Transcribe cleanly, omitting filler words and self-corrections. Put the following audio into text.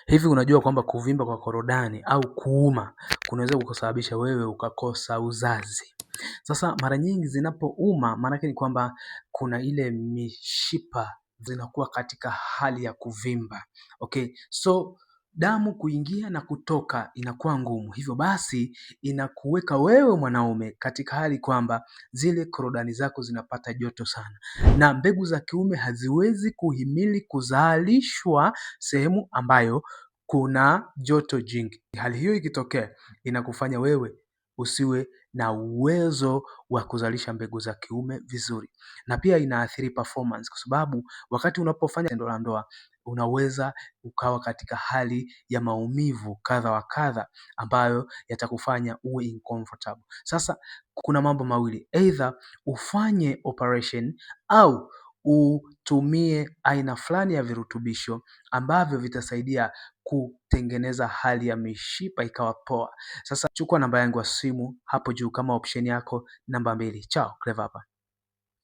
Hivi unajua kwamba kuvimba kwa korodani au kuuma kunaweza kukusababisha wewe ukakosa uzazi. Sasa mara nyingi zinapouma maanake ni kwamba kuna ile mishipa zinakuwa katika hali ya kuvimba. Okay, so damu kuingia na kutoka inakuwa ngumu. Hivyo basi inakuweka wewe mwanaume katika hali kwamba zile korodani zako zinapata joto sana. Na mbegu za kiume haziwezi kuhimili kuzalishwa sehemu ambayo kuna joto jingi. Hali hiyo ikitokea inakufanya wewe usiwe na uwezo wa kuzalisha mbegu za kiume vizuri. Na pia inaathiri performance kwa sababu wakati unapofanya tendo la ndoa unaweza ukawa katika hali ya maumivu kadha wa kadha ambayo yatakufanya uwe uncomfortable. Sasa kuna mambo mawili, either ufanye operation au utumie aina fulani ya virutubisho ambavyo vitasaidia kutengeneza hali ya mishipa ikawa poa. Sasa chukua namba yangu ya simu hapo juu kama option yako namba 2. Chao, Clever hapa.